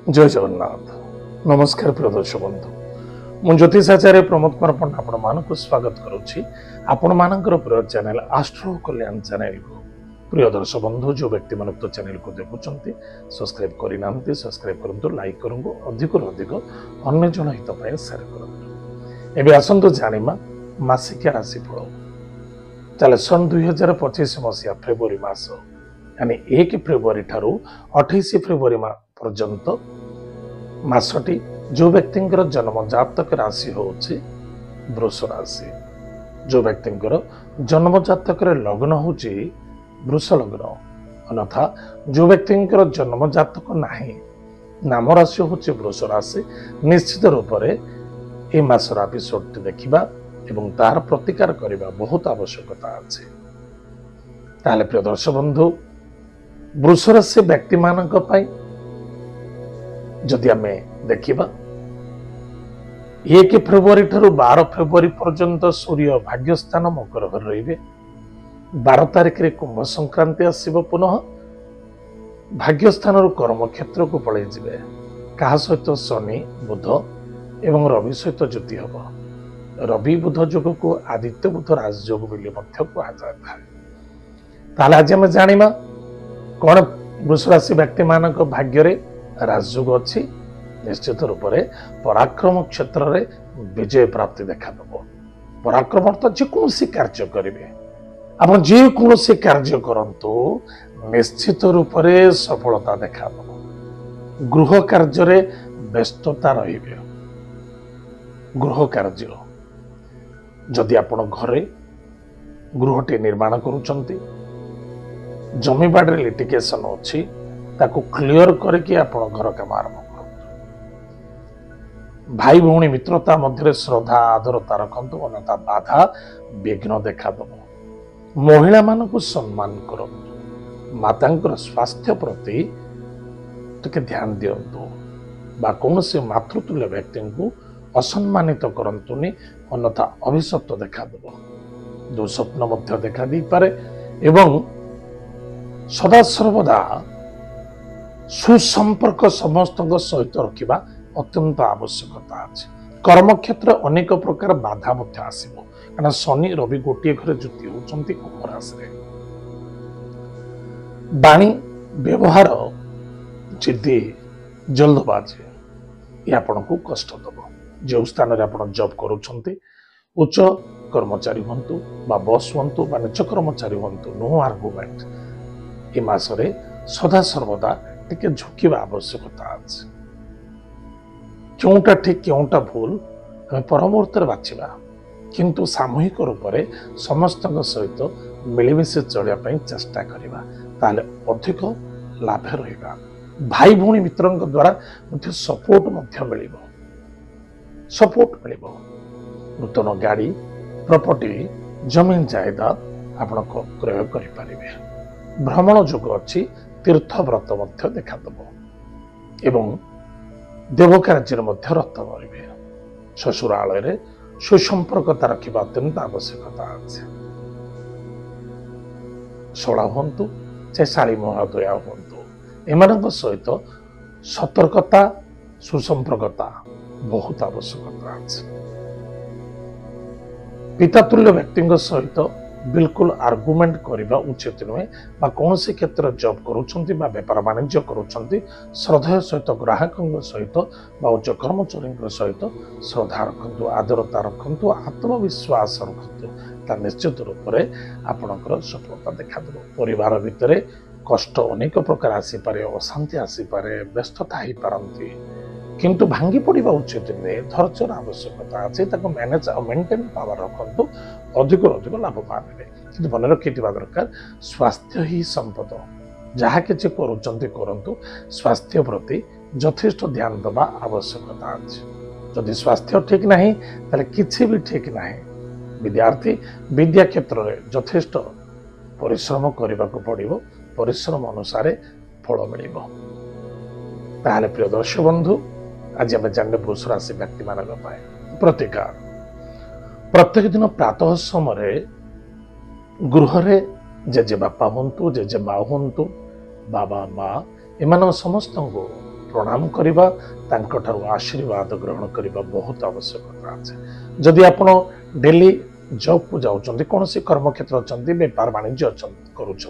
जय जगन्नाथ नमस्कार प्रिय दर्शक बंधु मु ज्योतिषाचार्य प्रमोद कुमार पंडा आपण मानक स्वागत करुच्ची आपण मानकर प्रिय चैनल एस्ट्रो कल्याण चैनल को प्रिय दर्शक बंधु जो व्यक्ति मान तो चैनल को देखुंत सब्सक्राइब करना सब्सक्राइब करूँ लाइक करूँ अधिक अन्य जन हित सेयार करूँ। एवं आसतु जाना मासिकिया राशि फल चले सन 2025 मसीहा फेब्रुआरी मास यानी 1 फेब्रुआरी ठारू 28 फेब्रुआरी पर्यंत मासटी जो व्यक्ति जन्म जातक राशि होची वृष राशि जो व्यक्ति जन्म जातक लग्न होची वृष लग्न अन्यथा जो व्यक्ति जन्म जातक नाही नाम राशि होची वृष राशि निश्चित रूप से मासर एपिसोड देखिबा एवं तार प्रतिकार करने बहुत आवश्यकता अच्छे। ताले प्रिय दर्शक बंधु वृष राशि व्यक्ति मानक पाई जदि आमे देखिबा 1 फेब्रुआरी ठारू 12 फेब्रुआरी पर्यंत सूर्य भाग्यस्थान मकर घर रहिबे। 12 तारिख रे कुंभ संक्रांति आसीबो पुनः भाग्यस्थान कर्म क्षेत्र को पळै जिवे। कहा सहित शनि बुध एवं रवि सहित ज्योति हब। रवि बुध जोग को आदित्य बुध राजयोग बोली मध्य कहुए। ताले आज आम जानिबा कौन वृष राशि व्यक्ति मानक भाग्य रे राजयोग अच्छी। निश्चित रूप से पराक्रम क्षेत्र में विजय प्राप्ति देखा दब। पराक्रम अर्थ जेकोसी कार्य करेंगे आप जेकोसी कार्य करंतु निश्चित रूप से सफलता देखा दब। गृह कार्य रे व्यस्तता रहिबे। गृह कार्य जदि आपण घरे गृहटी निर्माण करुचंती जमी बाड़ी लिटिगेशन अच्छी ताकू क्लियर करके आपण घर काम आरंभ कर। भाई भौणी मित्रता मध्य श्रद्धा आदरता रखंतु अन्यथा बाधा विघ्न देखा दब। महिला मानकु सम्मान करंतु। मातांकर स्वास्थ्य प्रति टिके ध्यान दियंतु बा कौनसी मातृतुल्य व्यक्ति को असम्मानित करंतुनी अन्यथा अभिशप्त देखा दब। दुस्वप्न मध्य देखा दी पारे एवं सदा सर्वदा सुसंपर्क समस्त सहित रखा अत्यंत आवश्यकता अच्छे। कर्म क्षेत्र अनेक प्रकार बाधा आसो कारण शनि रवि गोटे घर ज्योति होती कुंभ राशि। बाणी व्यवहार जिद्दी जल्दबाजी ये आपन को कष्ट दब। जो स्थान रे आपन जॉब करूछंती उच्च कर्मचारी हंतु बा बॉस हंतु बा निच कर्मचारी हंतु नो आर्गुमेंट ए मासरे सदा सर्वदा टिके झुकिबा आवश्यकता अछि। क्योंटा ठीक क्योंटा भूल हमें परमुहूर्त बाछिबा किंतु सामूहिक रूप से समस्त सहित मिलमिशे चलिया चेष्टा करिबा ताले अधिक लाभ रहिबा। भाई भौणी मित्रों द्वारा मुझे सपोर्ट मिलिबो। सपोर्ट मिलिबो। नूतन गाड़ी प्रॉपर्टी जमीन जायदाद आपण को क्रय करि पारिबे। भ्रमण जोग अच्छी तीर्थ व्रत मध्य देखा दब एवं देव कार्य मध्य रत करेंगे। ससुरालय सुसंपर्कता रखा अत्यंत आवश्यकता अच्छे। शोला हूँ चाहे शाली महोदया हूँ एम सहित सतर्कता सुसंपर्कता बहुत आवश्यकता अच्छे। पितातुल्य व्यक्ति सहित बिल्कुल आर्गुमेंट करने उचित नुहे कौन से क्षेत्र जॉब करुँच बेपार वाणिज्य करुँच श्रद्धा सहित ग्राहकों सहित उच्च कर्मचारी सहित श्रद्धा रखु आदरता रखु आत्मविश्वास रखु निश्चित रूप से आपणकर सफलता देखा दब। परिवार भितर कष्ट अनेक प्रकार आसीपे अशांति आसीपे व्यस्तता हो पारती किंतु भांगी पड़ा उचित नुहे। धैर्यर आवश्यकता अच्छे मैनेज मेंटेन पावर रखु अधिक लाभवान हे कि मन रखी दरकार। स्वास्थ्य ही संपद जहाँ कि करूँ स्वास्थ्य प्रति यथेष्ट ध्यान दबा आवश्यकता अच्छे। जदि स्वास्थ्य ठीक नहीं ताले किसी भी ठीक नहीं। विद्यार्थी विद्या क्षेत्र में यथेष्ट परिश्रम करने को पड़ो। परिश्रम अनुसार फल मिल। ताहले प्रिय दर्शक बंधु आज आम जाने वृष राशि व्यक्ति मान प्रतिकार प्रत्येक दिन प्रातः समय गृह जेजे बापा हूँ जेजे माँ हूँ बाबा माँ एम समस्त को प्रणाम करवा आशीर्वाद ग्रहण करने बहुत आवश्यकता अच्छे। जदि आप डेली जॉब को जाऊँच कौन कर्म क्षेत्र अच्छा बेपार वाणिज्य करुँच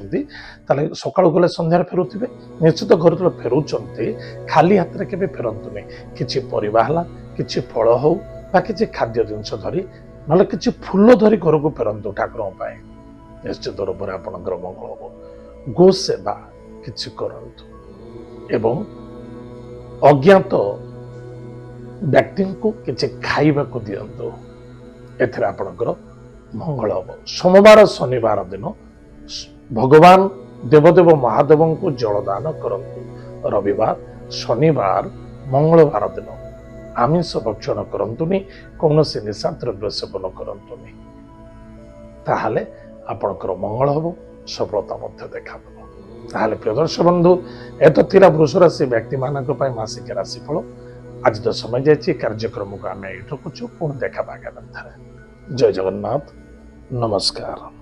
सकाळु गले संध्यार फेरुवे निश्चित घर जो फेरुंच खाली हाथ में केवे फेरतुनि कि परिवा कि फल हो कि खाद्य जिनस धरी ना कि फूल धरी घर को फेरतु ठाकुर निश्चित रूप से आपंकर मंगल हम। गो सेवा कि करंतु एवं अज्ञात व्यक्ति को किसी खाइबा को दिंतु एथरे आपणकर मंगल हम। सोमवार शनिवार दिन भगवान देवदेव महादेव को जलदान करंतु। रविवार शनिवार मंगलवार दिन आमिष भक्षण करंतुनी कौन से निशा द्रव्य सेवन करंतुनी ताहले आपणकर मंगल हम सफलता देखा ताहले प्रिय दर्शक बंधु एत थिला वृष राशि व्यक्ति मानक मासिक राशिफल आज तो समय जाइए कार्यक्रम को आम ये रखुचु पुणी देखा आगामी। जय जगन्नाथ नमस्कार।